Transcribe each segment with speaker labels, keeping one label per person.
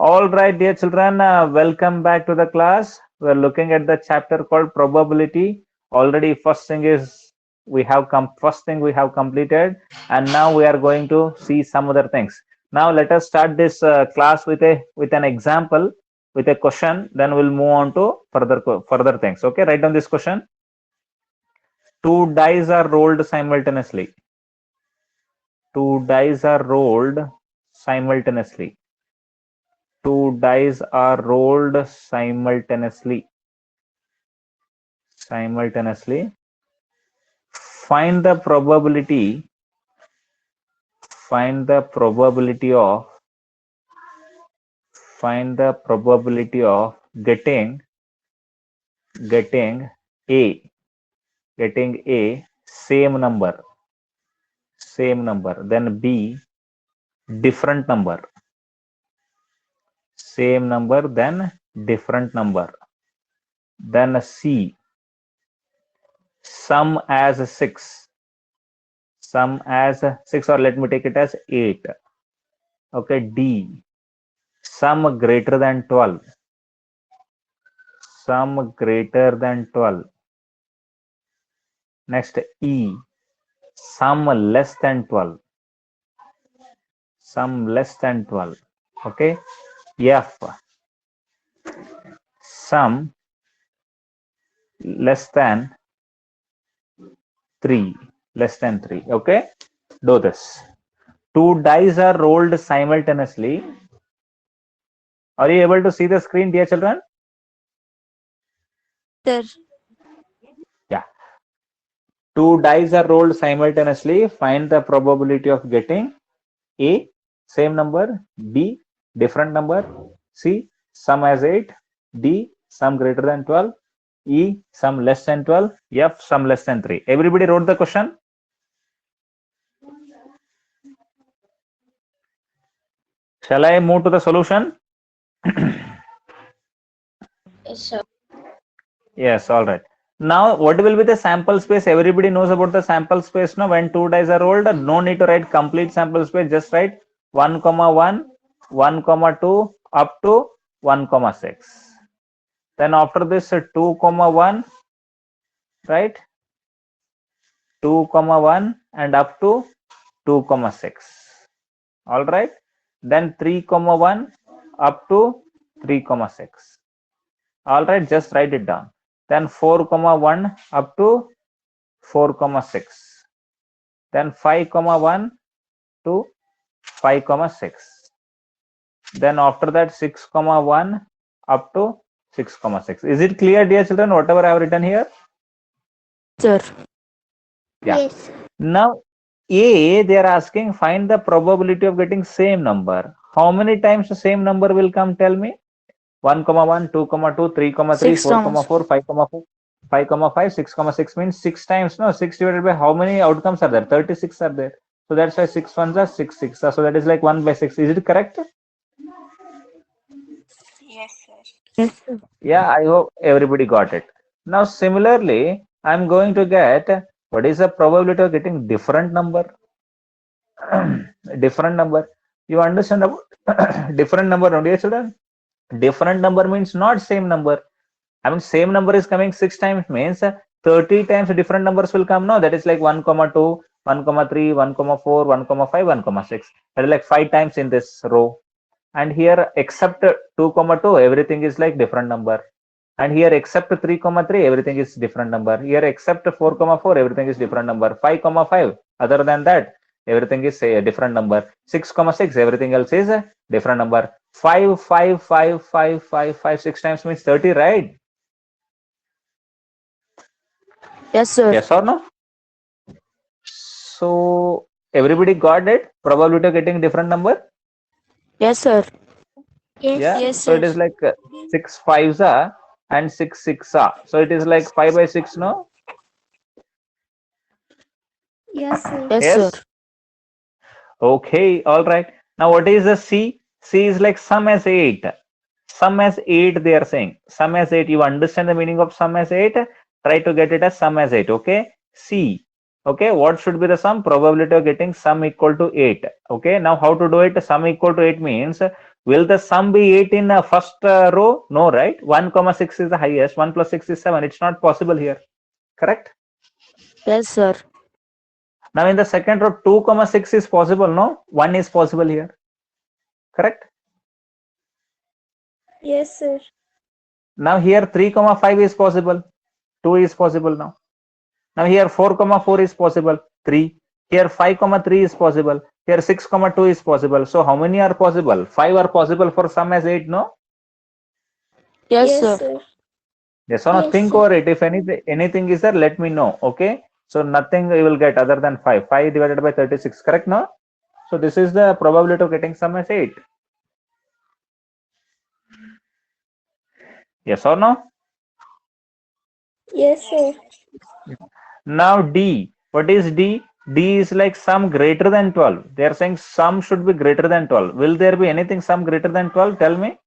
Speaker 1: All right, dear children, welcome back to the class. We're looking at the chapter called probability. Already, first thing we have completed, and now we are going to see some other things. Now, let us start this class with an example, with a question. Then we'll move on to further things. Okay, write down this question. Two dice are rolled simultaneously. Two dice are rolled simultaneously. Two dice are rolled simultaneously. Find the probability. Find the probability of getting a same number. Then B, different number. Same number, then different number. Then C, sum as 6. Sum as 6, or let me take it as 8. Okay, D, sum greater than 12. Sum greater than 12. Next, E, sum less than 12. Sum less than 12. Okay, F, sum less than 3. Okay, do this. Two dice are rolled simultaneously. Are you able to see the screen, dear children?
Speaker 2: Sir.
Speaker 1: Yeah. Two dice are rolled simultaneously. Find the probability of getting A, same number. B, different number. C, sum as 8. D, sum greater than 12. E, sum less than 12. F, sum less than 3. Everybody wrote the question? Shall I move to the solution?
Speaker 2: Yes, sir.
Speaker 1: Yes, all right. Now, what will be the sample space? Everybody knows about the sample space now. When two dice are rolled, no need to write complete sample space. Just write 1, 1, 1, 2, up to 1, 6. Then after this 2, 1, right? 2, 1 and up to 2, 6. All right. Then 3, 1 up to 3, 6. All right. Just write it down. Then 4, 1 up to 4, 6. Then 5, 1 to 5, 6. Then after that 6, 1 up to 6, 6. Is it clear, dear children, whatever I have written here?
Speaker 2: Sir.
Speaker 1: Yeah.
Speaker 2: Yes.
Speaker 1: Now, A, they are asking find the probability of getting same number. How many times the same number will come? Tell me. 1, 1, 2, 2, 3, 3,
Speaker 2: 6
Speaker 1: 4,
Speaker 2: times.
Speaker 1: 4, 5, 4, 5, 5, 6, 6 means 6 times. No, 6 divided by how many outcomes are there? 36 are there. So that's why 6 ones are 6, 6. So that is like 1 by 6. Is it correct?
Speaker 2: Yes, sir. Yes, sir.
Speaker 1: Yeah, I hope everybody got it. Now, similarly, I'm going to get what is the probability of getting different number? Different number. You understand about different number, don't you, children? Different number means not same number. I mean, same number is coming 6 times means 30 times different numbers will come. No, that is like 1, 2, 1, 3, 1, 4, 1, 5, 1, 6. That is like 5 times in this row. And here except 2, 2, everything is like different number. And here except 3, 3, everything is different number. Here except 4, 4, everything is different number. 5, 5, other than that, everything is a different number. 6, 6, everything else is a different number. 5, 5, 5, 5, 5, 5, 6 times means 30, right?
Speaker 2: Yes, sir.
Speaker 1: Yes or no? So everybody got it? Probability of getting different number?
Speaker 2: Yes, sir.
Speaker 1: Yes, yeah.
Speaker 2: Yes,
Speaker 1: So
Speaker 2: sir.
Speaker 1: it is like 6 5s are and 6 6 are. So it is like 5 by 6, no?
Speaker 2: Yes, sir. Yes,
Speaker 1: Yes.
Speaker 2: sir.
Speaker 1: Okay, all right. Now what is the C? C is like sum as 8. Sum as 8 they are saying. Sum as 8. You understand the meaning of sum as 8? Try to get it as sum as 8. Okay. C. Okay. What should be the sum? Probability of getting sum equal to 8. Okay. Now how to do it? Sum equal to 8 means Will the sum be 8 in first row? No, right? 1 comma 6 is the highest. 1 plus 6 is 7. It's not possible here. Correct?
Speaker 2: Yes, sir.
Speaker 1: Now in the second row, 2 comma 6 is possible. No, 1 is possible here. Correct?
Speaker 2: Yes, sir.
Speaker 1: Now here 3 comma 5 is possible. 2 is possible now. Now here 4 comma 4 is possible. 3. Here 5 comma 3 is possible. Here 6 comma 2 is possible. So how many are possible? 5 are possible for sum as 8. No?
Speaker 2: Yes, sir.
Speaker 1: Yes or no?
Speaker 2: Yes,
Speaker 1: Think
Speaker 2: sir.
Speaker 1: over it. If anything is there, let me know. Okay. So nothing you will get other than 5. 5 divided by 36. Correct? No? So this is the probability of getting sum as 8. Yes or no?
Speaker 2: Yes, sir.
Speaker 1: Now D. What is D? D is like sum greater than 12. They are saying sum should be greater than 12. Will there be anything sum greater than 12? Tell me.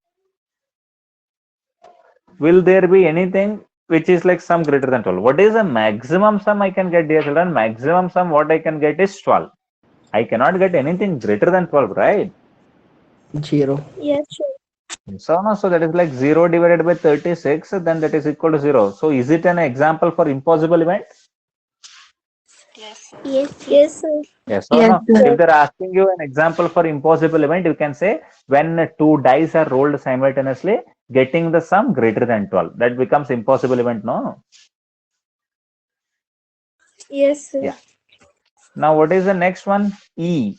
Speaker 1: Will there be anything which is like sum greater than 12? What is the maximum sum I can get, dear children? Maximum sum what I can get is 12. I cannot get anything greater than 12, right?
Speaker 3: 0.
Speaker 2: Yes, sir.
Speaker 1: So, no, so that is like 0 divided by 36, then that is equal to 0. So is it an example for impossible event?
Speaker 2: Yes, yes, sir.
Speaker 1: Yes or
Speaker 2: Yes,
Speaker 1: no?
Speaker 2: sir.
Speaker 1: If they're asking you an example for impossible event, you can say when two dice are rolled simultaneously, getting the sum greater than 12. That becomes impossible event, no?
Speaker 2: Yes, sir.
Speaker 1: Yeah. Now, what is the next one? E.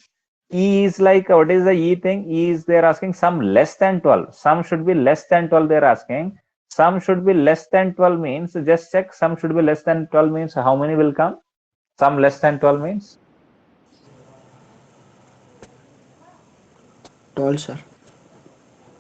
Speaker 1: E is like, what is the E thing? E is they're asking sum less than 12. Sum should be less than 12, they're asking. Sum should be less than 12 means, just check, sum should be less than 12 means how many will come? Sum less than 12 means?
Speaker 3: 12, sir.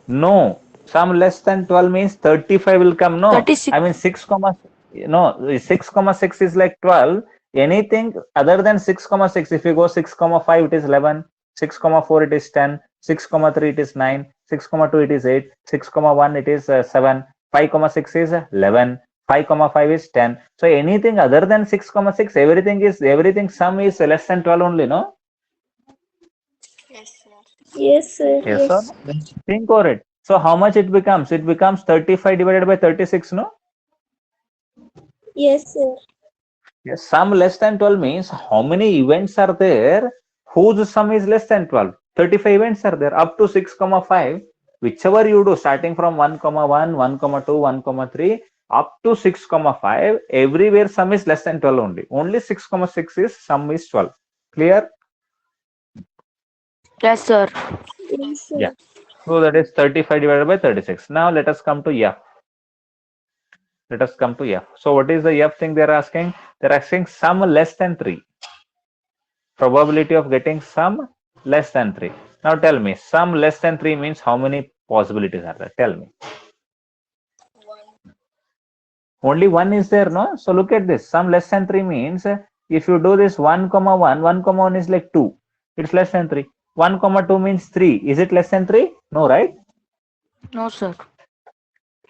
Speaker 1: No, sum less than 12 means 35 will come. No,
Speaker 2: 36.
Speaker 1: I mean 6 comma, no, 6 comma 6 is like 12. Anything other than 6 comma 6, if you go 6 comma 5, it is 11, 6 comma 4, it is 10, 6 comma 3, it is 9, 6 comma 2, it is 8, 6 comma 1, it is 7, 5 comma 6 is 11, 5 comma 5 is 10. So anything other than 6 comma 6, everything sum is less than 12 only, no?
Speaker 2: Yes, sir.
Speaker 1: Yes, sir.
Speaker 3: Yes.
Speaker 1: Think over it. So how much it becomes? It becomes 35 divided by 36, no?
Speaker 2: Yes, sir.
Speaker 1: Yes. Sum less than 12 means how many events are there whose sum is less than 12? 35 events are there up to 6 comma 5. Whichever you do, starting from 1 comma 1, 1 comma 2, 1 comma 3, up to 6 comma 5, everywhere sum is less than 12 only. Only 6 comma 6 is sum is 12. Clear?
Speaker 2: Yes, sir.
Speaker 1: Yes, sir. Yeah. So that is 35 divided by 36. Now let us come to F. Let us come to F. So what is the F thing they're asking? They're asking sum less than 3. Probability of getting sum less than 3. Now tell me, sum less than 3 means how many possibilities are there? Tell me. Only one is there, no? So look at this. Sum less than 3 means if you do this 1 comma 1, 1 comma 1 is like 2. It's less than 3. 1 comma 2 means 3. Is it less than 3? No, right?
Speaker 2: No, sir.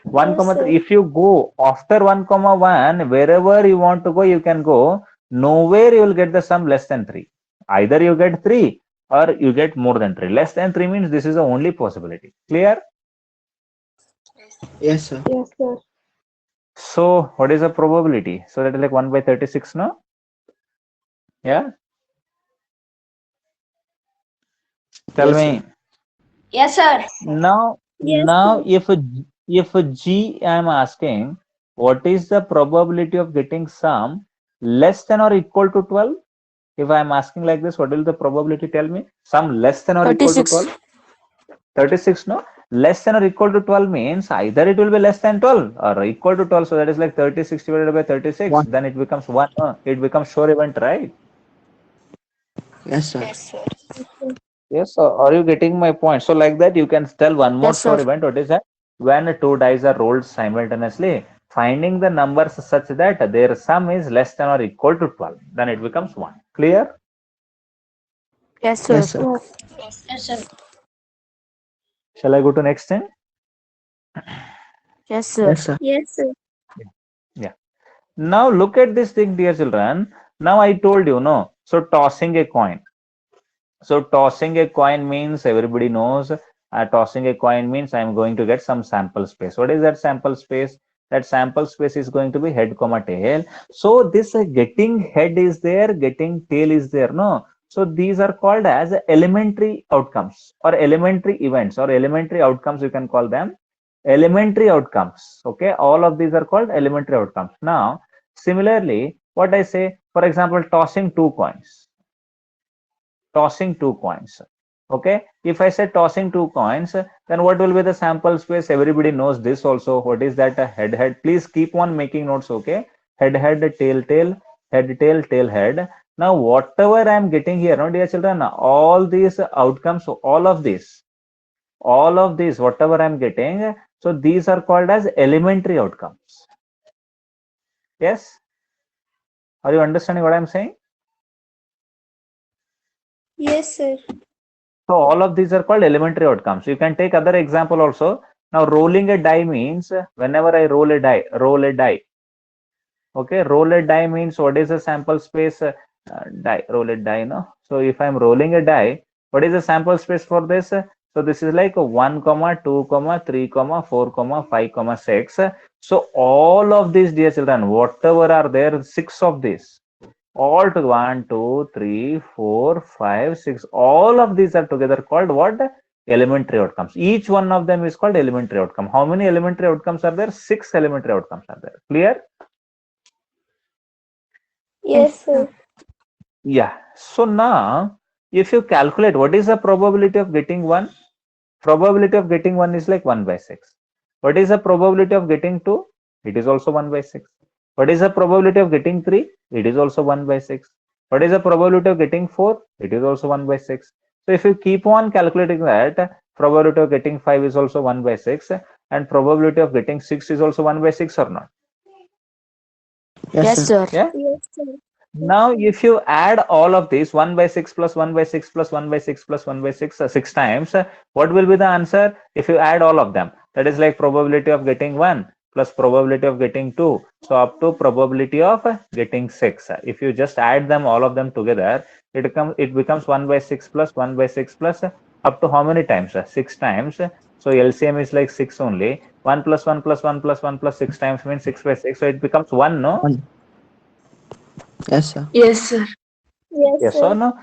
Speaker 1: 1
Speaker 2: Yes,
Speaker 1: comma
Speaker 2: sir.
Speaker 1: 3. If you go after 1 comma 1, wherever you want to go, you can go. Nowhere you will get the sum less than 3. Either you get 3 or you get more than 3. Less than 3 means this is the only possibility. Clear?
Speaker 3: Yes, sir.
Speaker 2: Yes, sir.
Speaker 1: So what is the probability? So that is like 1 by 36, no? Yeah? Tell
Speaker 3: Yes,
Speaker 1: me.
Speaker 3: sir.
Speaker 4: Yes, sir.
Speaker 1: Now,
Speaker 2: Yes,
Speaker 1: now
Speaker 2: sir.
Speaker 1: if G I am asking, what is the probability of getting sum less than or equal to 12? If I am asking like this, what will the probability tell me? Sum less than or equal to
Speaker 2: 36.
Speaker 1: 12? 36, no? Less than or equal to 12 means either it will be less than 12 or equal to 12. So that is like 36 divided by 36.
Speaker 3: 1.
Speaker 1: Then it becomes 1. It becomes sure event, right?
Speaker 3: Yes, sir.
Speaker 2: Yes, sir.
Speaker 1: Yes, so are you getting my point? So like that, you can tell one more
Speaker 2: Yes,
Speaker 1: sure
Speaker 2: sir.
Speaker 1: event. What is that? When two dice are rolled simultaneously, finding the numbers such that their sum is less than or equal to 12. Then it becomes 1. Clear?
Speaker 2: Yes, sir.
Speaker 3: Yes, sir.
Speaker 4: Yes, sir.
Speaker 1: Shall I go to next thing?
Speaker 2: Yes, sir.
Speaker 3: Yes, sir.
Speaker 2: Yes, sir.
Speaker 1: Yeah. Now look at this thing, dear children. Now I told you, no. So tossing a coin. So tossing a coin means everybody knows Tossing a coin means I'm going to get some sample space. What is that sample space? That sample space is going to be head comma tail. So this getting head is there, getting tail is there. No. So these are called as elementary outcomes or elementary events or elementary outcomes. You can call them elementary outcomes. Okay. All of these are called elementary outcomes. Now, similarly, what I say, for example, tossing two coins. Tossing two coins. Okay, if I say tossing two coins, then what will be the sample space? Everybody knows this also. What is that? A head head. Please keep on making notes. Okay, head head, tail tail, head tail, tail head. Now whatever I am getting here, no dear children, all these outcomes, all of these, whatever I am getting, so these are called as elementary outcomes. Yes, are you understanding what I am saying?
Speaker 2: Yes, sir.
Speaker 1: So all of these are called elementary outcomes. You can take other example also. Now rolling a die means whenever I roll a die, roll a die. Okay, roll a die means what is the sample space? Die, roll a die, no? So if I'm rolling a die, what is the sample space for this? So this is like 1, 2, 3, 4, 5, 6. So all of these, dear children, whatever are there, 6 of these. All to 1, 2, 3, 4, 5, 6. All of these are together called what? Elementary outcomes. Each one of them is called elementary outcome. How many elementary outcomes are there? 6 elementary outcomes are there. Clear?
Speaker 2: Yes, sir.
Speaker 1: Yeah. So now, if you calculate what is the probability of getting 1? Probability of getting 1 is like 1 by 6. What is the probability of getting 2? It is also 1 by 6. What is the probability of getting 3? It is also 1 by 6. What is the probability of getting 4? It is also 1 by 6. So if you keep on calculating that, probability of getting 5 is also 1 by 6 and probability of getting 6 is also 1 by 6 or not?
Speaker 2: Yes, sir.
Speaker 1: Yeah.
Speaker 2: Yes, sir.
Speaker 1: Now, if you add all of these 1 by 6 plus 1 by 6 plus 1 by 6 plus 1 by 6, 6 times, what will be the answer? If you add all of them, that is like probability of getting 1 plus probability of getting 2. So up to probability of getting 6. If you just add them, all of them together, it becomes 1 by 6 plus 1 by 6 plus up to how many times? 6 times. So LCM is like 6 only. 1 plus 1 plus 1 plus 1 plus 6 times means 6 by 6. So it becomes 1, no?
Speaker 3: 1. Yes, sir.
Speaker 2: Yes, sir.
Speaker 1: Yes or no?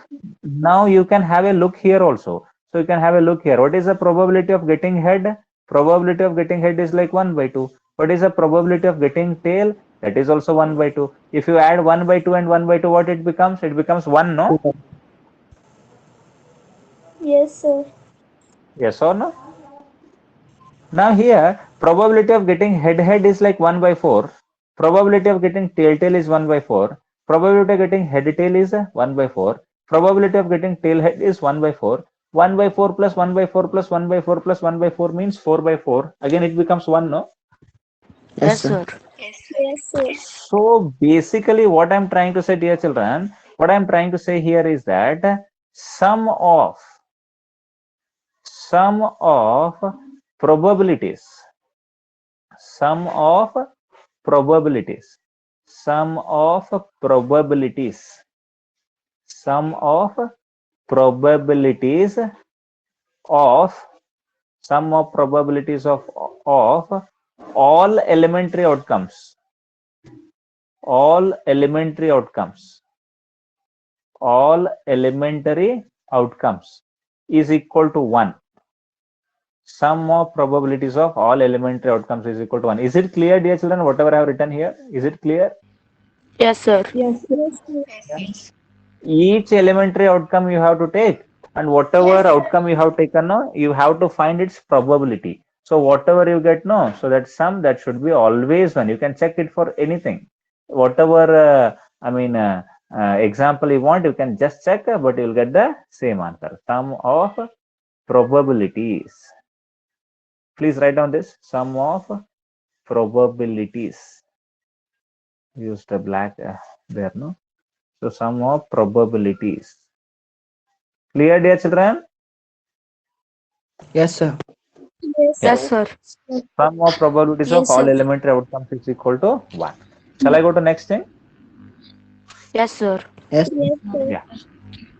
Speaker 1: Now you can have a look here also. So you can have a look here. What is the probability of getting head? Probability of getting head is like 1 by 2. What is the probability of getting tail? That is also 1 by 2. If you add 1 by 2 and 1 by 2, what it becomes? It becomes 1, no?
Speaker 2: Yes, sir.
Speaker 1: Yes or no? Now here, probability of getting head is like 1 by 4. Probability of getting tail is 1 by 4. Probability of getting head tail is 1 by 4. Probability of getting tail head is 1 by 4. 1 by 4 plus 1 by 4 plus 1 by 4 plus 1 by 4 means 4 by 4. Again, it becomes 1, no?
Speaker 3: Yes, sir.
Speaker 2: Yes, sir.
Speaker 1: So basically what I'm trying to say, dear children, what I'm trying to say here is that sum of probabilities, sum of probabilities, sum of probabilities, sum of probabilities of sum of probabilities of all elementary outcomes, all elementary outcomes, all elementary outcomes is equal to 1. Sum of probabilities of all elementary outcomes is equal to 1. Is it clear, dear children, whatever I have written here? Is it clear?
Speaker 2: Yes, sir.
Speaker 4: Yes.
Speaker 1: Each elementary outcome you have to take, and whatever outcome you have taken, no, you have to find its probability. So whatever you get, no, so that sum, that should be always 1. You can check it for anything. Whatever, example you want, you can just check, but you'll get the same answer. Sum of probabilities. Please write down this. Sum of probabilities. Use the black there, no? So sum of probabilities. Clear, dear children?
Speaker 3: Yes, sir.
Speaker 2: Yes, sir.
Speaker 1: Sum of probabilities of
Speaker 2: Yes,
Speaker 1: all
Speaker 2: sir.
Speaker 1: elementary outcomes is equal to 1. Shall I go to next thing?
Speaker 2: Yes, sir.
Speaker 3: Yes.
Speaker 1: Yeah.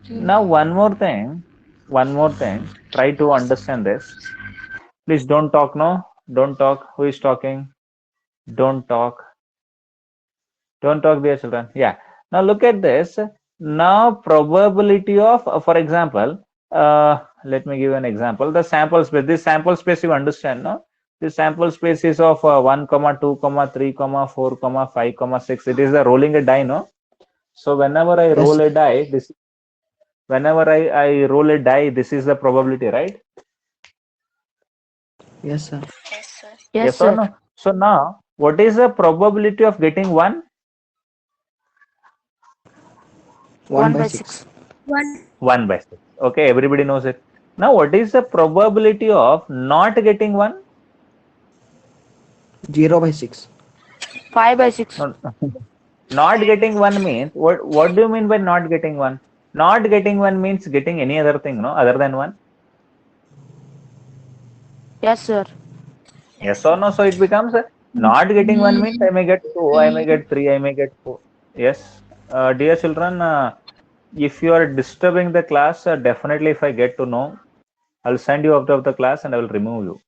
Speaker 1: Now one more thing. one more thing. Try to understand this. Please don't talk no. Don't talk. Who is talking? Don't talk. Don't talk, dear children. Yeah. Now look at this. Now probability of, for example, let me give you an example. The sample space. This sample space you understand, no? This sample space is of 1, comma 2, comma 3, comma 4, comma 5, comma 6. It is the rolling a die, no? So whenever I
Speaker 3: Yes,
Speaker 1: roll
Speaker 3: sir.
Speaker 1: a die, this whenever I roll a die, this is the probability, right?
Speaker 3: Yes, sir.
Speaker 2: Yes,
Speaker 1: Yes or
Speaker 2: sir.
Speaker 1: no? So now, what is the probability of getting 1?
Speaker 3: 1
Speaker 2: 1
Speaker 3: by
Speaker 2: by
Speaker 3: 6.
Speaker 2: 6.
Speaker 1: 1 by 6. Okay, everybody knows it. Now, what is the probability of not getting 1?
Speaker 3: 0 by 6.
Speaker 2: 5 by 6.
Speaker 1: No, not getting 1 means, what do you mean by not getting 1? Not getting 1 means getting any other thing, no, other than 1?
Speaker 2: Yes, sir.
Speaker 1: Yes or no? So it becomes not getting 1 means I may get 2, I may get 3, I may get 4. Yes, dear children, if you are disturbing the class, definitely if I get to know, I'll send you out of the class and I will remove you.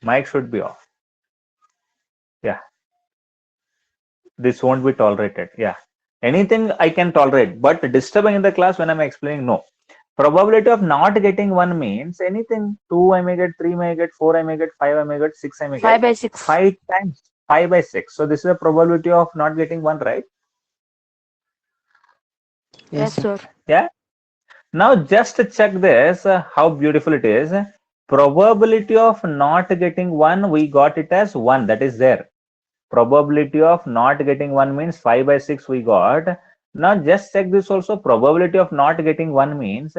Speaker 1: Mic should be off. Yeah, this won't be tolerated. Yeah, anything I can tolerate, but disturbing in the class when I'm explaining, no. Probability of not getting 1 means anything. 2 I may get, 3 may get, 4 I may get, 5 I may get, 6 I may
Speaker 2: 5
Speaker 1: get.
Speaker 2: by 6.
Speaker 1: 5 times 5 by 6. So this is the probability of not getting 1, right?
Speaker 2: Yes,
Speaker 3: Yes, sir.
Speaker 2: sir.
Speaker 1: Yeah. Now just check this, how beautiful it is. Probability of not getting 1, we got it as 1, that is there. Probability of not getting 1 means 5 by 6 we got. Now just check this also. Probability of not getting 1 means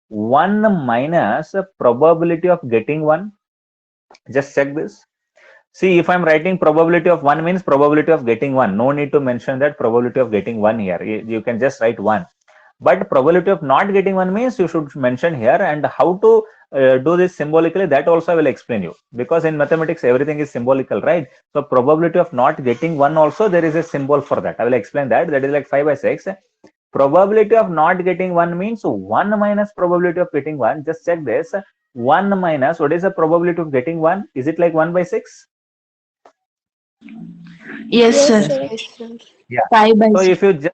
Speaker 1: 1 minus probability of getting 1. Just check this. See, if I'm writing probability of 1 means probability of getting 1. No need to mention that probability of getting 1 here. You can just write 1. But probability of not getting 1 means you should mention here, and how to do this symbolically, that also I will explain you, because in mathematics everything is symbolical, right? So probability of not getting 1 also, there is a symbol for that. I will explain that. That is like 5 by 6. Probability of not getting 1 means 1 minus probability of getting 1. Just check this. 1 minus, what is the probability of getting 1? Is it like 1 by 6?
Speaker 2: Yes, sir.
Speaker 3: Yes, sir.
Speaker 1: Yeah.
Speaker 2: 5 by
Speaker 1: So
Speaker 2: 6.
Speaker 1: if you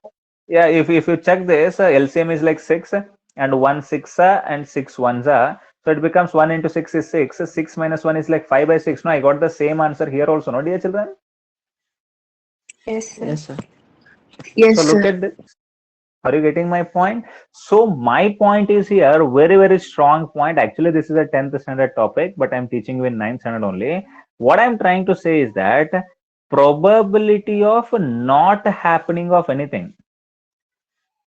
Speaker 1: yeah, if you check this, LCM is like 6 and 1 6 and 6 ones are, so it becomes 1 into 6 is 6. 6 minus 1 is like 5 by 6. No, I got the same answer here also, no, dear children?
Speaker 3: Yes, sir.
Speaker 2: Yes,
Speaker 1: So look
Speaker 2: sir.
Speaker 1: at this. Are you getting my point? So my point is here, very, very strong point. Actually, this is a 10th standard topic, but I'm teaching you in 9th standard only. What I'm trying to say is that probability of not happening of anything,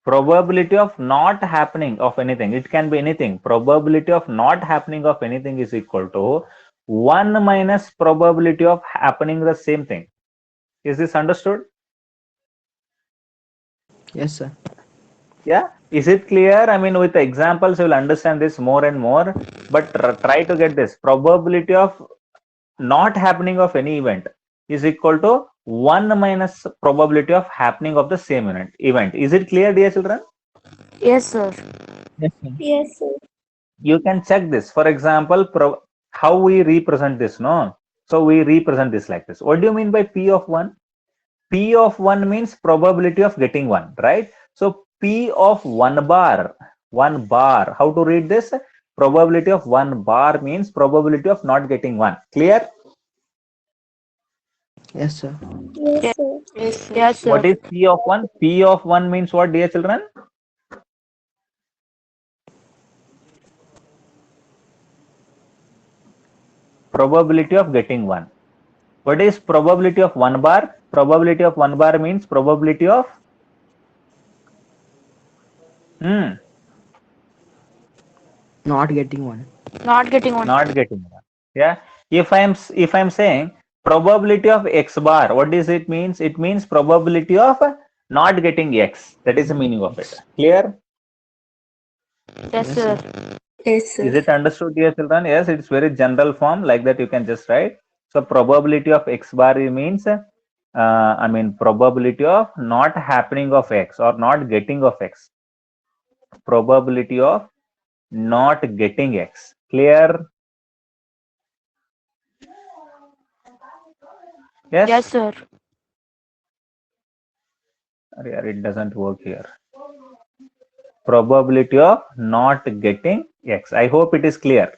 Speaker 1: probability of not happening of anything, it can be anything, probability of not happening of anything is equal to 1 minus probability of happening the same thing. Is this understood?
Speaker 3: Yes, sir.
Speaker 1: Yeah, is it clear? I mean, with the examples you will understand this more and more, but try to get this. Probability of not happening of any event is equal to 1 minus probability of happening of the same event. Is it clear, dear children?
Speaker 2: Yes, sir.
Speaker 3: Yes, sir.
Speaker 2: Yes, sir.
Speaker 1: You can check this. For example, how we represent this, no? So we represent this like this. What do you mean by P of 1? P of 1 means probability of getting 1, right? So P of 1 bar, how to read this? Probability of 1 bar means probability of not getting 1. Clear?
Speaker 3: Yes, sir.
Speaker 2: Yes, sir. Yes, sir.
Speaker 1: What is P of 1? P of 1 means what, dear children? Probability of getting 1. What is probability of 1 bar? Probability of 1 bar means probability of
Speaker 3: Not getting 1.
Speaker 2: Not getting 1.
Speaker 1: not getting 1. Yeah. If I'm saying probability of x bar, what does it means? It means probability of not getting x. That is the meaning of it. Clear?
Speaker 2: Yes,
Speaker 3: Yes,
Speaker 2: sir.
Speaker 3: sir.
Speaker 2: Yes,
Speaker 1: Is it understood, dear children? Yes, it's very general form, like that you can just write. So probability of x bar means probability of not happening of x or not getting of x. Probability of not getting X. Clear? Yes?
Speaker 2: Yes, sir.
Speaker 1: It doesn't work here. Probability of not getting X. I hope it is clear.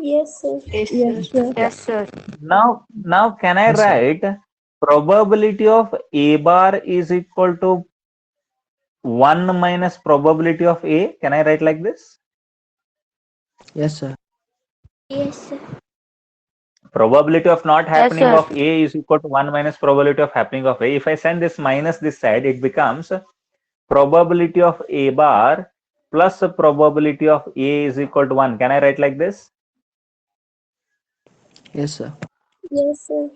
Speaker 4: Yes, sir.
Speaker 2: Yes, sir.
Speaker 1: Now can I
Speaker 3: Yes, sir.
Speaker 1: write probability of A bar is equal to 1 minus probability of A? Can I write like this?
Speaker 3: Yes, sir.
Speaker 4: Yes, sir.
Speaker 1: Probability of not happening
Speaker 2: sir.
Speaker 1: of A is equal to 1 minus probability of happening of A. If I send this minus this side, it becomes probability of A bar plus probability of A is equal to 1. Can I write like this?
Speaker 3: Yes, sir.
Speaker 4: Yes, sir.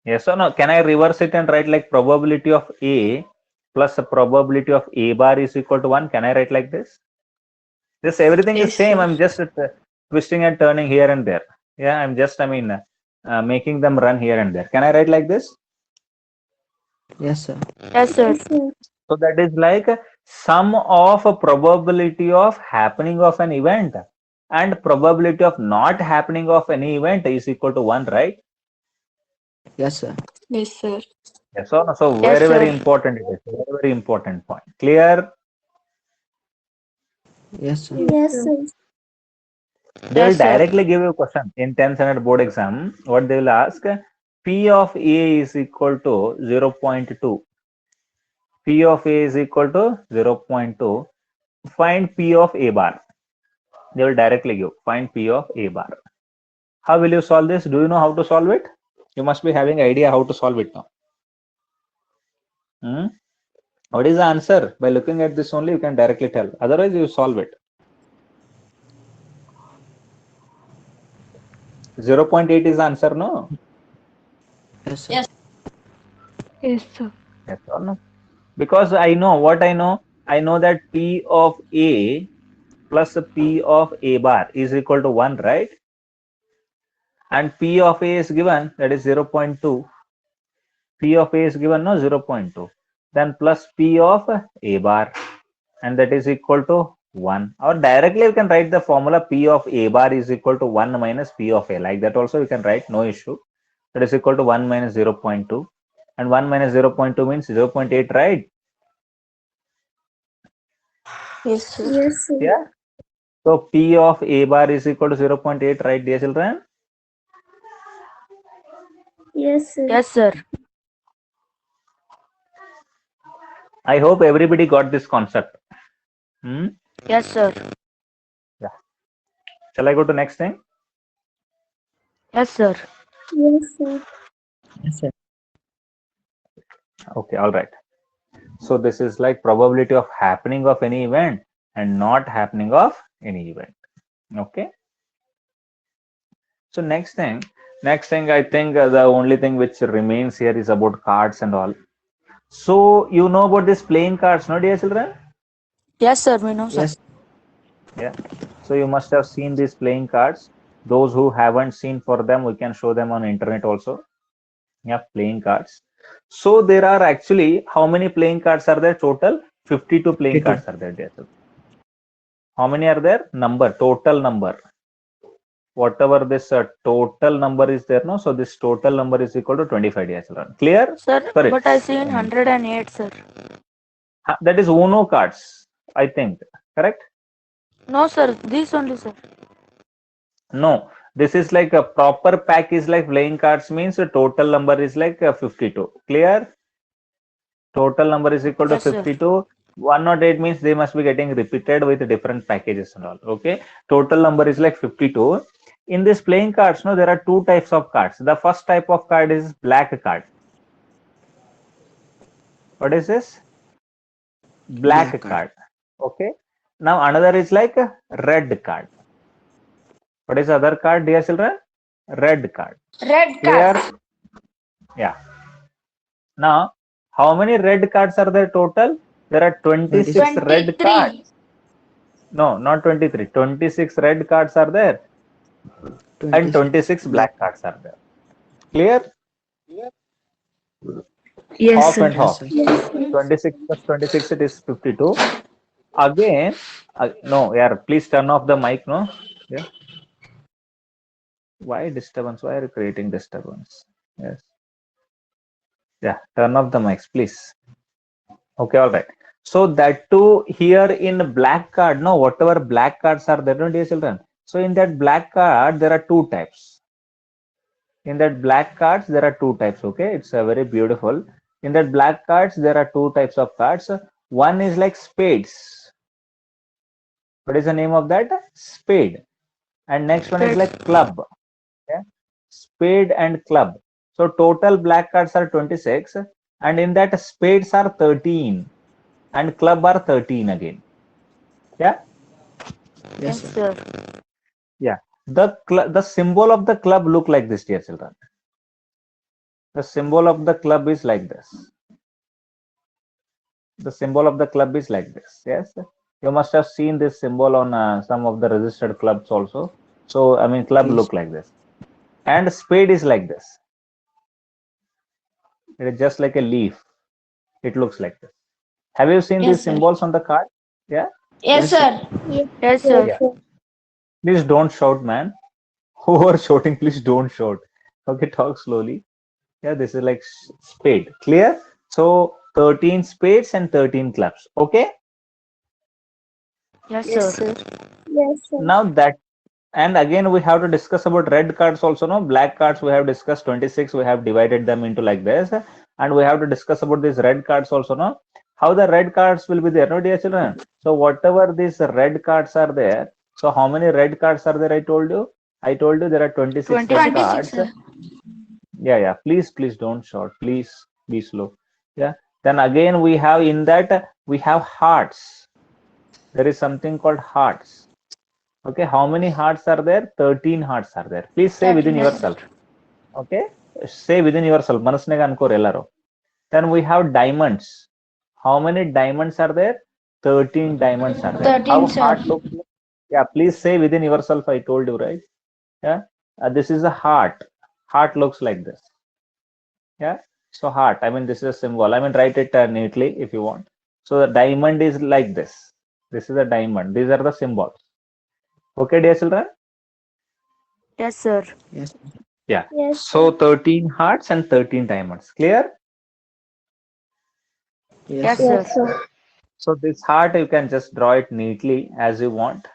Speaker 1: Yes or no? Can I reverse it and write like probability of A plus the probability of A bar is equal to 1? Can I write like this? This everything is same. I'm just twisting and turning here and there. Yeah, I'm just, making them run here and there. Can I write like this?
Speaker 3: Yes, sir.
Speaker 2: Yes, sir.
Speaker 4: Yes, sir.
Speaker 1: So that is like sum of a probability of happening of an event and probability of not happening of any event is equal to 1, right?
Speaker 3: Yes, sir.
Speaker 2: Yes, sir.
Speaker 1: Yes or no? So
Speaker 2: Yes,
Speaker 1: very
Speaker 2: sir.
Speaker 1: important it is. Very important point. Clear?
Speaker 3: Yes, sir.
Speaker 4: Yes, sir.
Speaker 1: They will
Speaker 2: Yes, sir.
Speaker 1: directly give you a question in 10th standard board exam. What they will ask, P of A is equal to 0.2. P of A is equal to 0.2. Find P of A bar. They will directly give, find P of A bar. How will you solve this? Do you know how to solve it? You must be having idea how to solve it now. What is the answer? By looking at this only, you can directly tell. Otherwise, you solve it. 0.8 is the answer, no?
Speaker 3: Yes, sir.
Speaker 4: Yes.
Speaker 2: Yes, sir.
Speaker 1: Yes or no? Because I know what I know. I know that P of A plus P of A bar is equal to 1, right? And P of A is given, that is 0.2. P of A is given, no, 0.2. Then plus P of A bar, and that is equal to 1. Or directly you can write the formula P of A bar is equal to 1 minus P of A. Like that also you can write, no issue. That is equal to 1 minus 0.2. And 1 minus 0.2 means 0.8, right?
Speaker 2: Yes, sir.
Speaker 4: Yes, sir.
Speaker 1: Yeah. So P of A bar is equal to 0.8, right, dear children?
Speaker 4: Yes, sir.
Speaker 2: Yes, sir.
Speaker 1: I hope everybody got this concept.
Speaker 2: Yes, sir.
Speaker 1: Shall I go to next thing?
Speaker 2: Yes, sir.
Speaker 4: Yes, sir.
Speaker 3: Yes, sir.
Speaker 1: Okay, all right. So this is like probability of happening of any event and not happening of any event. Okay. So next thing, I think the only thing which remains here is about cards and all. So you know about this playing cards, no, dear children?
Speaker 2: Yes, sir. We know, sir.
Speaker 3: Yes.
Speaker 1: Yeah. So you must have seen these playing cards. Those who haven't seen, for them, we can show them on internet also. Yeah, playing cards. So there are actually, how many playing cards are there total? 52 playing
Speaker 3: 52.
Speaker 1: cards are there, dear children. How many are there? Number, total number. Whatever this total number is there, no? So this total number is equal to 25, dear children. Clear?
Speaker 2: Sir,
Speaker 1: Sorry.
Speaker 2: but I seen 108, sir.
Speaker 1: That is Uno cards, I think. Correct?
Speaker 2: No, sir. This only, sir.
Speaker 1: No. This is like a proper pack is like playing cards means the total number is like 52. Clear? Total number is equal to
Speaker 2: Yes, sir.
Speaker 1: 52. 108 means they must be getting repeated with different packages and all. Okay. Total number is like 52. In this playing cards, no, there are two types of cards. The first type of card is black card. What is this? Black
Speaker 3: Black card.
Speaker 1: card. Okay. Now another is like a red card. What is the other card, dear children? Red card.
Speaker 4: Red
Speaker 1: Clear?
Speaker 4: card.
Speaker 1: Yeah. Now, how many red cards are there total? There are 26 red
Speaker 4: 23.
Speaker 1: cards. No, not 23. 26 red cards are there. And 26 black cards are there. Clear?
Speaker 2: Yes,
Speaker 1: Half
Speaker 2: sir.
Speaker 1: and half.
Speaker 3: Yes, sir.
Speaker 1: 26 plus 26, it is 52. again, no, yeah, please turn off the mic, no? Yeah. Why disturbance? Why are you creating disturbance? Yes. Yeah, turn off the mics, please. Okay, all right. So that too here in black card, no, whatever black cards are there, no, dear children. So in that black card, there are two types. In that black cards, there are two types. Okay, it's a very beautiful. In that black cards, there are two types of cards. One is like spades. What is the name of that? Spade. And next one is
Speaker 2: Spade.
Speaker 1: like club. Yeah, spade and club. So total black cards are 26, and in that spades are 13, and club are 13 again. Yeah.
Speaker 3: Yes,
Speaker 2: Yes,
Speaker 3: sir.
Speaker 2: sir.
Speaker 1: Yeah. The symbol of the club look like this, dear children. The symbol of the club is like this. The symbol of the club is like this. Yes. You must have seen this symbol on some of the registered clubs also. So I mean, club
Speaker 3: Yes.
Speaker 1: look like this, and spade is like this. It is just like a leaf. It looks like this. Have you seen
Speaker 5: Yes,
Speaker 1: these
Speaker 5: sir.
Speaker 1: symbols on the card? Yeah.
Speaker 5: Yes,
Speaker 3: Yes, sir.
Speaker 5: sir.
Speaker 2: Yes, sir.
Speaker 4: Yes, sir.
Speaker 1: Please don't shout, man. Who are shouting, please don't shout. Okay, talk slowly. Yeah, this is like spade. Clear? So 13 spades and 13 clubs. Okay.
Speaker 2: Yes,
Speaker 4: Yes,
Speaker 2: sir.
Speaker 4: sir. Yes, sir.
Speaker 1: Now that, and again we have to discuss about red cards also. No, black cards we have discussed 26. We have divided them into like this, and we have to discuss about these red cards also. No, how the red cards will be there. No, dear children. So whatever these red cards are there. So how many red cards are there? I told you. I told you there are 26 red
Speaker 2: 26,
Speaker 1: cards.
Speaker 5: sir.
Speaker 1: Yeah, please don't shout, please be slow. Yeah, then again we have in that we have hearts. There is something called hearts. Okay, how many hearts are there? 13 hearts are there. Please say within
Speaker 5: 13, sir.
Speaker 1: yourself. Okay, say within yourself. Manasnega ankor ellaro. Then we have diamonds. How many diamonds are there? 13 diamonds are there.
Speaker 5: 13,
Speaker 1: How
Speaker 5: sir.
Speaker 1: heart looks like? Yeah, please say within yourself. I told you, right? Yeah, this is a heart. Heart looks like this. Yeah, so heart, I mean, this is a symbol. I mean, write it neatly if you want. So the diamond is like this. This is a diamond. These are the symbols. Okay, dear children.
Speaker 2: Yes, sir.
Speaker 3: Yes.
Speaker 1: Yeah.
Speaker 4: Yes,
Speaker 1: So
Speaker 4: sir.
Speaker 1: 13 hearts and 13 diamonds. Clear?
Speaker 2: Yes,
Speaker 3: Yes, sir.
Speaker 4: Yes,
Speaker 2: sir.
Speaker 4: sir.
Speaker 1: So this heart, you can just draw it neatly as you want.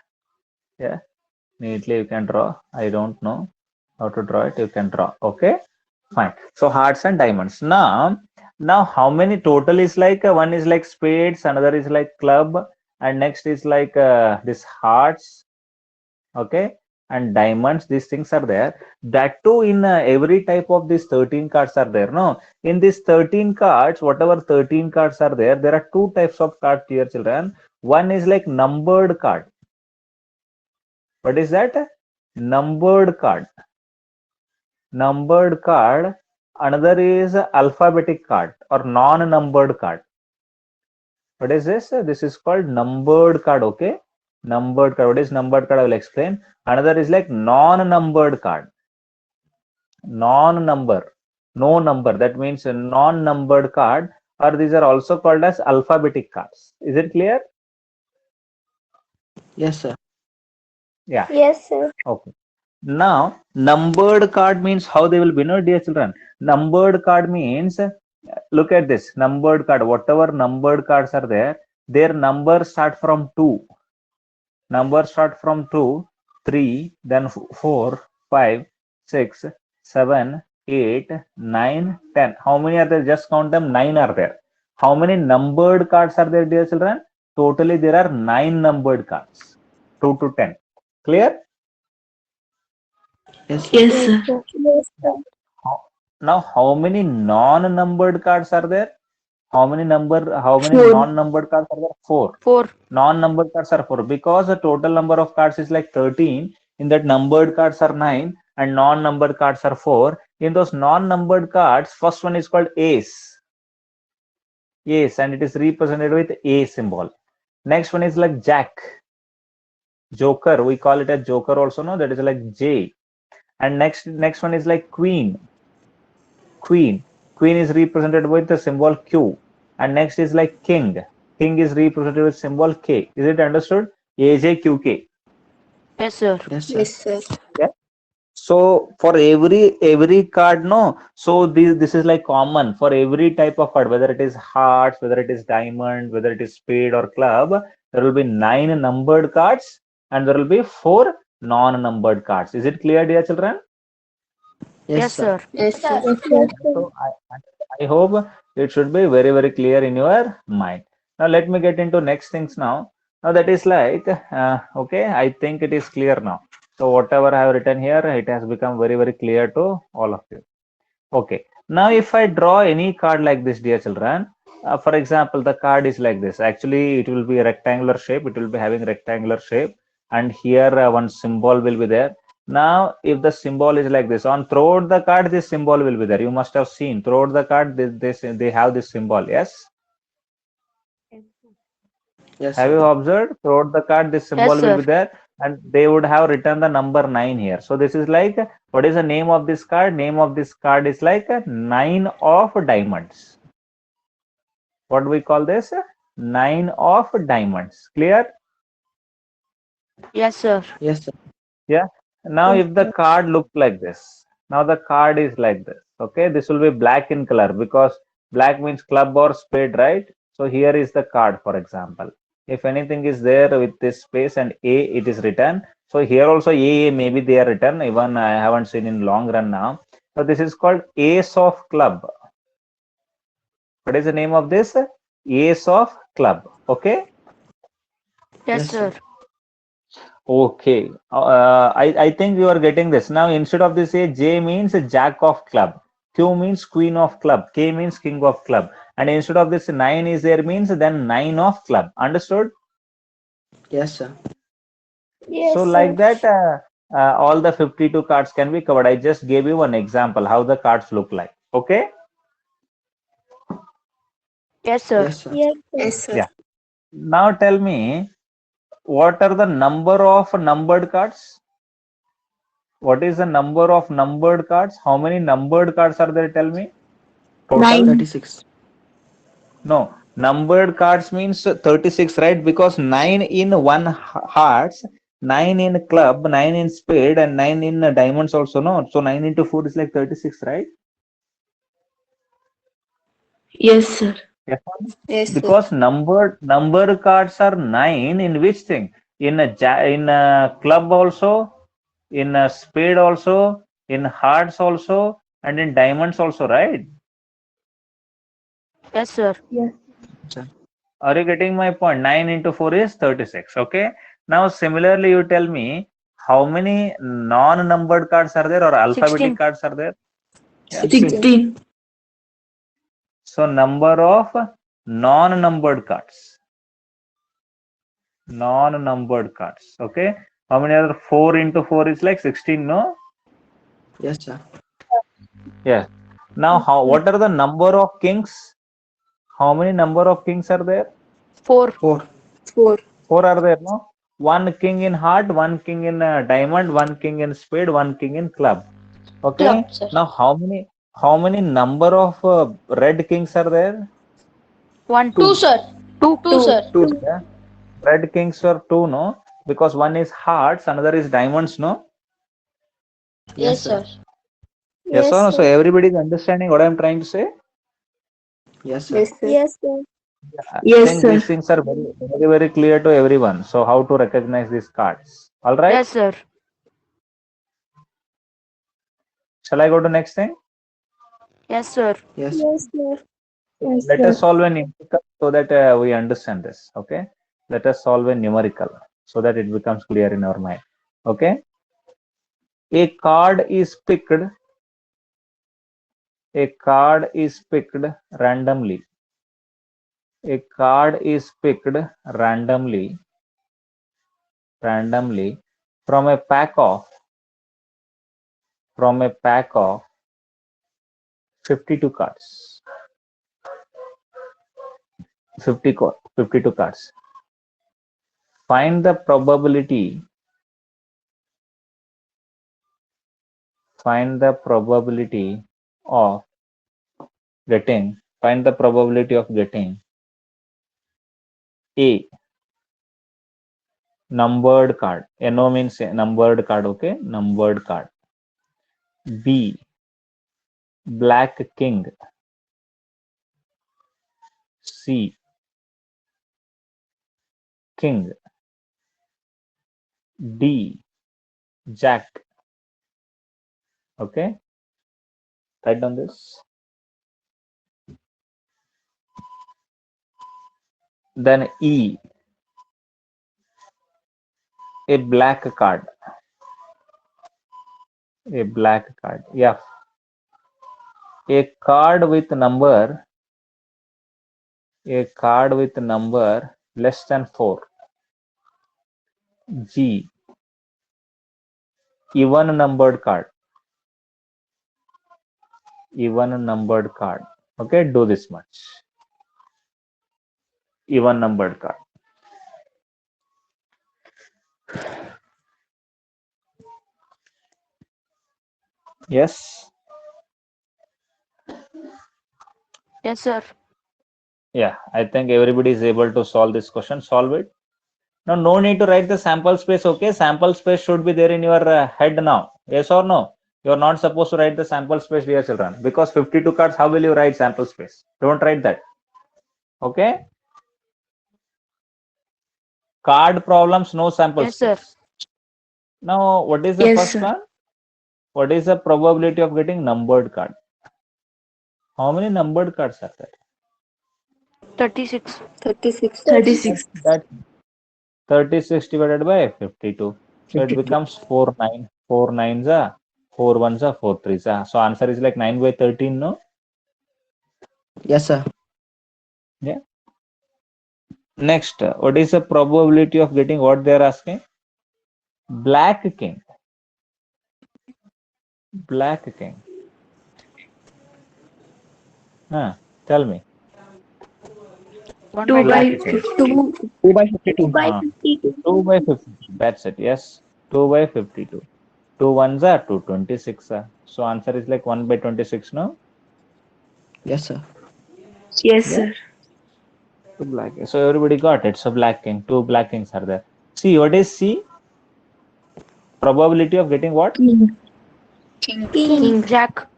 Speaker 1: Yeah, neatly you can draw. I don't know how to draw it. You can draw. Okay, fine. So hearts and diamonds. Now how many total is like one is like spades, another is like club, and next is like this hearts. Okay, and diamonds. These things are there. That too in every type of these 13 cards are there. No, in these 13 cards, whatever 13 cards are there, there are two types of cards, dear children. One is like numbered card. What is that? Numbered card. Numbered card. Another is alphabetic card or non-numbered card. What is this? This is called numbered card. Okay, numbered card. What is numbered card? I will explain. Another is like non-numbered card. Non-number, no number. That means a non-numbered card, or these are also called as alphabetic cards. Is it clear?
Speaker 3: Yes, sir.
Speaker 1: Yeah.
Speaker 4: Yes, sir.
Speaker 1: Okay. Now, numbered card means how they will be, no, dear children. Numbered card means, look at this, numbered card, whatever numbered cards are there, their numbers start from 2. Numbers start from 2, 3, then 4, 5, 6, 7, 8, 9, 10. How many are there? Just count them, 9 are there. How many numbered cards are there, dear children? Totally, there are 9 numbered cards, 2 to 10. Clear?
Speaker 3: Yes, sir.
Speaker 5: Yes,
Speaker 4: Yes,
Speaker 5: sir.
Speaker 4: sir. Yes, sir.
Speaker 1: Now, how many non-numbered cards are there? How many
Speaker 5: Four.
Speaker 1: non-numbered cards are there? 4.
Speaker 2: 4.
Speaker 1: Non-numbered cards are 4 because the total number of cards is like 13. In that, numbered cards are 9 and non-numbered cards are 4. In those non-numbered cards, first one is called ace. Ace, and it is represented with A symbol. Next one is like jack. Joker, we call it a joker also, no? That is like J. And next one is like queen. Queen is represented with the symbol Q. And next is like king. king is represented with symbol K. Is it understood? AJQK.
Speaker 2: Yes, sir.
Speaker 3: Yes, sir.
Speaker 4: Yes, sir.
Speaker 1: Yeah. So for every card, no. So this is like common for every type of card, whether it is hearts, whether it is diamond, whether it is spade or club. There will be 9 numbered cards, and there will be 4 non-numbered cards. Is it clear, dear children?
Speaker 2: Yes, sir.
Speaker 4: Yes, sir. Yes, sir.
Speaker 1: So I hope it should be very clear in your mind. Now let me get into next things now. Now that is like okay, I think it is clear now. So whatever I have written here, it has become very clear to all of you. Okay. Now if I draw any card like this, dear children, for example, the card is like this. Actually, it will be a rectangular shape. It will be having rectangular shape, and here one symbol will be there. Now, if the symbol is like this, on throughout the card, this symbol will be there. You must have seen throughout the card, they have this symbol. Yes.
Speaker 3: Yes,
Speaker 1: Have you
Speaker 3: sir.
Speaker 1: observed throughout the card, this symbol
Speaker 2: Yes,
Speaker 1: will be
Speaker 2: sir.
Speaker 1: there, and they would have written the number 9 here. So this is like, what is the name of this card? Name of this card is like 9 of diamonds. What do we call this? 9 of diamonds. Clear?
Speaker 2: Yes, sir.
Speaker 3: Yes, sir.
Speaker 1: Yeah. Now
Speaker 4: Yes,
Speaker 1: if the
Speaker 4: sir.
Speaker 1: card look like this, now the card is like this. Okay, this will be black in color because black means club or spade, right? So here is the card, for example. If anything is there with this space and A, it is written. So here also A, maybe they are written. Even I haven't seen in long run now. So this is called ace of club. What is the name of this? Ace of club. Okay.
Speaker 2: Yes,
Speaker 3: Yes,
Speaker 2: sir.
Speaker 3: sir.
Speaker 1: Okay, I think you are getting this. Now, instead of this, a J means jack of club, Q means queen of club, K means king of club, and instead of this 9 is there means then 9 of club. Understood?
Speaker 3: Yes, sir.
Speaker 4: Yes,
Speaker 1: So
Speaker 4: sir.
Speaker 1: like that, all the 52 cards can be covered. I just gave you one example how the cards look like. Okay?
Speaker 2: Yes, sir.
Speaker 3: Yes, sir.
Speaker 4: Yes, sir. Yes, sir.
Speaker 1: Yeah. Now tell me, what are the number of numbered cards? What is the number of numbered cards? How many numbered cards are there? Tell me. Total?
Speaker 3: 36.
Speaker 1: No, numbered cards means 36, right? Because 9 in one hearts, 9 in club, 9 in spade, and 9 in diamonds also, no? So 9 into 4 is like 36, right?
Speaker 2: Yes, sir.
Speaker 1: Yes.
Speaker 4: Yes, sir.
Speaker 1: Because number cards are 9 in which thing? In a club also, in a spade also, in hearts also, and in diamonds also, right?
Speaker 2: Yes, sir.
Speaker 4: Yes.
Speaker 3: Sir.
Speaker 1: Are you getting my point? 9 into 4 is 36. Okay. Now, similarly, you tell me how many non-numbered cards are there or alphabetic
Speaker 2: 16.
Speaker 1: cards are there? Yeah.
Speaker 2: 16.
Speaker 1: So, number of non-numbered cards. Non-numbered cards. Okay. How many are 4 into 4 is like 16, no?
Speaker 3: Yes, sir.
Speaker 1: Yes. Now, what are the number of kings? How many number of kings are there?
Speaker 2: 4.
Speaker 3: 4.
Speaker 4: 4.
Speaker 1: 4 are there, no? One king in heart, one king in diamond, one king in spade, one king in club. Okay.
Speaker 2: Club, sir.
Speaker 1: Now, how many number of red kings are there?
Speaker 2: 1.
Speaker 4: 2, sir.
Speaker 2: 2.
Speaker 4: 2, sir.
Speaker 3: 2.
Speaker 1: Yeah. Red kings are two, no? Because one is hearts, another is diamonds, no?
Speaker 3: Yes, sir.
Speaker 1: Yes or no? So everybody is understanding what I'm trying to say.
Speaker 3: Yes, sir.
Speaker 4: Yes, sir. Yes, sir.
Speaker 1: I
Speaker 2: Yes,
Speaker 1: think
Speaker 2: sir.
Speaker 1: these things are very clear to everyone. So how to recognize these cards? All right.
Speaker 2: Yes, sir.
Speaker 1: Shall I go to next thing?
Speaker 2: Yes, sir.
Speaker 3: Yes.
Speaker 4: Yes, sir. Yes,
Speaker 1: Let
Speaker 4: sir.
Speaker 1: us solve a numerical so that we understand this. Okay. Let us solve a numerical so that it becomes clear in our mind. Okay. A card is picked. A card is picked randomly. A card is picked randomly from a pack of 52 cards. 52 cards. Find the probability of getting A, numbered card. NO means numbered card, okay? Numbered card. B, black king. C, king. D, jack. Okay? Write down this. Then E, a black card. A black card. F, a card with number. A card with number less than 4. G, even numbered card. Even numbered card. Okay, do this much. Even numbered card. Yes.
Speaker 2: Yes, sir.
Speaker 1: Yeah, I think everybody is able to solve this question. Solve it. Now, no need to write the sample space. Okay, sample space should be there in your head now. Yes or no? You are not supposed to write the sample space, dear children, because 52 cards. How will you write sample space? Don't write that. Okay. Card problems, no sample
Speaker 2: Yes, sir.
Speaker 1: space. Now, what is the
Speaker 4: Yes,
Speaker 1: first
Speaker 4: sir.
Speaker 1: one? What is the probability of getting numbered card? How many numbered cards are there?
Speaker 2: 36.
Speaker 4: 36.
Speaker 2: 36.
Speaker 1: That 36 divided by 52. So it
Speaker 3: 52.
Speaker 1: becomes 4 9. 4 9s are 4 1s are 4 3s are. So answer is like 9 by 13, no?
Speaker 3: Yes, sir.
Speaker 1: Yeah. Next, what is the probability of getting what they are asking? Black king. Black king. Tell me.
Speaker 2: 1
Speaker 4: 2
Speaker 2: by
Speaker 1: Black
Speaker 4: by
Speaker 1: king.
Speaker 4: 52.
Speaker 3: 2 by 52.
Speaker 1: Uh, 2 by 52. That's it. Yes. 2 by 52. 2 1s are 2 26 are. So answer is like 1 by 26, no?
Speaker 3: Yes, sir.
Speaker 4: Yes,
Speaker 1: Yeah.
Speaker 4: sir.
Speaker 1: Two black. So everybody got it. So black king. 2 black kings are there. C. What is C? Probability of getting what?
Speaker 4: King.
Speaker 2: King, Jack.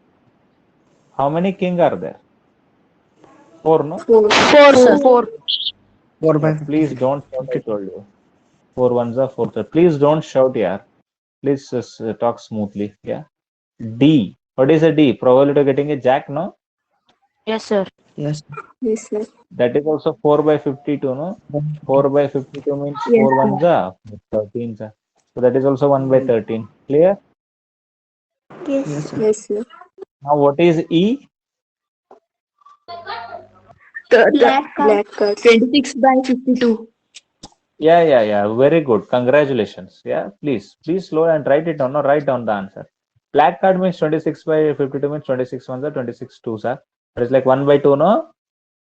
Speaker 1: How many king are there? 4, no?
Speaker 4: 4.
Speaker 2: 4, sir. 4.
Speaker 3: 4 by
Speaker 1: Yeah, please
Speaker 3: 56.
Speaker 1: don't shout. I told you. 4 1s are 4 3. Please don't shout, yeah. Please just talk smoothly. Yeah. D. What is a D? Probability of getting a jack, no?
Speaker 2: Yes, sir.
Speaker 3: Yes.
Speaker 4: Yes, sir.
Speaker 1: That is also 4 by 52, no? 4 by 52 means
Speaker 4: Yes,
Speaker 1: 4
Speaker 4: sir.
Speaker 1: 1s are 13s are. So that is also 1 by 13. Clear?
Speaker 3: Yes, sir.
Speaker 4: Yes, sir.
Speaker 1: Now what is E?
Speaker 4: Black card. 26 by 52.
Speaker 1: Yeah. Very good. Congratulations. Yeah, please slow and write it down. No, write down the answer. Black card means 26 by 52 means 26 ones are 26 twos are. That is like 1 by 2, no?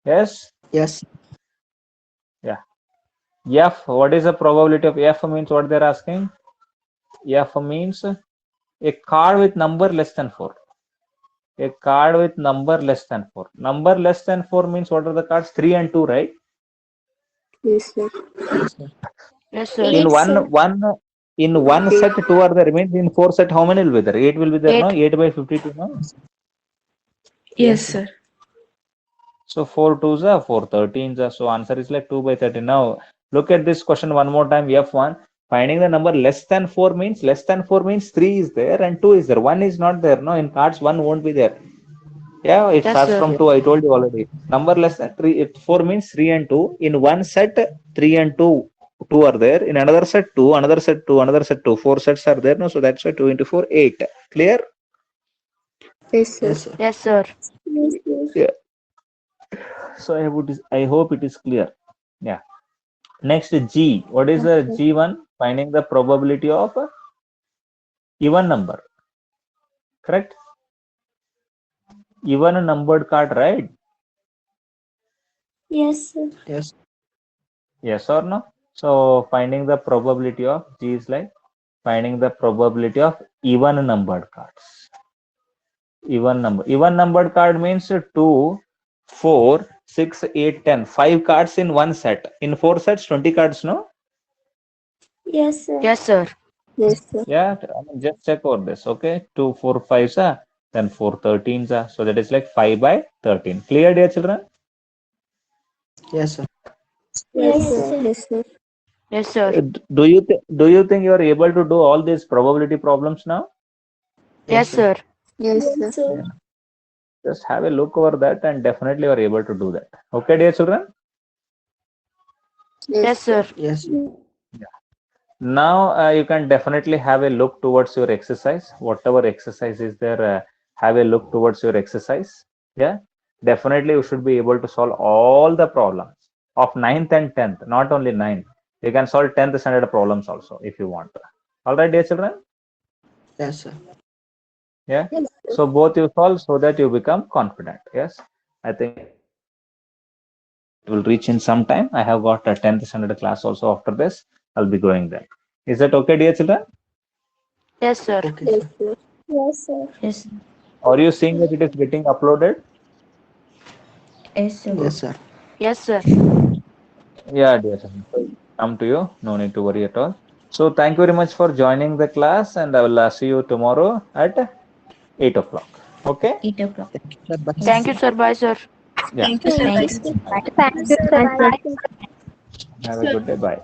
Speaker 1: Yes.
Speaker 3: Yes.
Speaker 1: F. What is the probability of F means what they're asking? F means a card with number less than 4. A card with number less than 4. Number less than 4 means what are the cards? 3 and 2, right?
Speaker 4: Yes, sir.
Speaker 3: Yes, sir.
Speaker 2: Yes, sir.
Speaker 1: In one set 2 are there. Means in 4 set how many will be there? 8 will be there, no? 8 by 52, no?
Speaker 4: Yes, sir.
Speaker 1: So 4 2s are 4 13s are. So answer is like 2 by 13. Now look at this question one more time. F1. Finding the number less than 4 means 3 is there and 2 is there. 1 is not there. No, in cards 1 won't be there. Yeah, it
Speaker 2: Yes,
Speaker 1: starts
Speaker 2: sir.
Speaker 1: from 2. I told you already. Number less than 3. 4 means 3 and 2. In one set 3 and 2. 2 are there. In another set 2, another set 2, another set 2. 4 sets are there. No, so that's why 2 into 4 8. Clear?
Speaker 4: Yes, sir.
Speaker 3: Yes, sir.
Speaker 2: Yes, sir.
Speaker 1: Yeah. So I hope it is clear. Yeah. Next G. What is the G1? Finding the probability of a even number. Correct? Even numbered card, right?
Speaker 4: Yes, sir.
Speaker 3: Yes.
Speaker 1: Yes or no? So finding the probability of G is like finding the probability of even numbered cards. Even numbered card means 2, 4, 6, 8, 10. 5 cards in one set. In 4 sets, 20 cards, no?
Speaker 4: Yes, sir.
Speaker 2: Yes, sir.
Speaker 4: Yes, sir.
Speaker 1: Yeah, I mean, just check over this. Okay, 2, 4, 5, then 4 13s. So that is like 5 by 13. Clear, dear children?
Speaker 3: Yes, sir.
Speaker 4: Yes, sir. Yes, sir.
Speaker 2: Yes, sir.
Speaker 1: Do you think you are able to do all these probability problems now?
Speaker 2: Yes, sir.
Speaker 4: Yes, sir.
Speaker 1: Just have a look over that and definitely you are able to do that. Okay, dear children?
Speaker 2: Yes, sir.
Speaker 3: Yes, sir.
Speaker 1: Now you can definitely have a look towards your exercise. Whatever exercise is there, have a look towards your exercise. Yeah, definitely you should be able to solve all the problems of 9th and 10th, not only 9th. You can solve 10th standard problems also if you want. All right, dear children?
Speaker 3: Yes, sir.
Speaker 1: Yeah.
Speaker 4: Yes, sir.
Speaker 1: So both you solve so that you become confident. Yes, I think it will reach in some time. I have got a 10th standard class also after this. I'll be going there. Is that okay, dear children?
Speaker 2: Yes, sir.
Speaker 3: Okay,
Speaker 4: Yes,
Speaker 3: sir.
Speaker 4: sir. Yes, sir.
Speaker 5: Yes,
Speaker 1: Are you seeing that it is getting uploaded?
Speaker 5: yes, sir.
Speaker 3: Yes, sir.
Speaker 2: Yes, sir.
Speaker 1: Yeah, dear children. So it will come to you. No need to worry at all. So thank you very much for joining the class, and I will see you tomorrow at 8 o'clock. Okay?
Speaker 5: 8 o'clock.
Speaker 3: Thank you, sir. Bye.
Speaker 2: Thank you, sir. Bye, sir.
Speaker 1: Yeah.
Speaker 4: Thank you, sir.
Speaker 5: Thank you.
Speaker 4: Thank you, sir.
Speaker 1: Have a good day. Bye.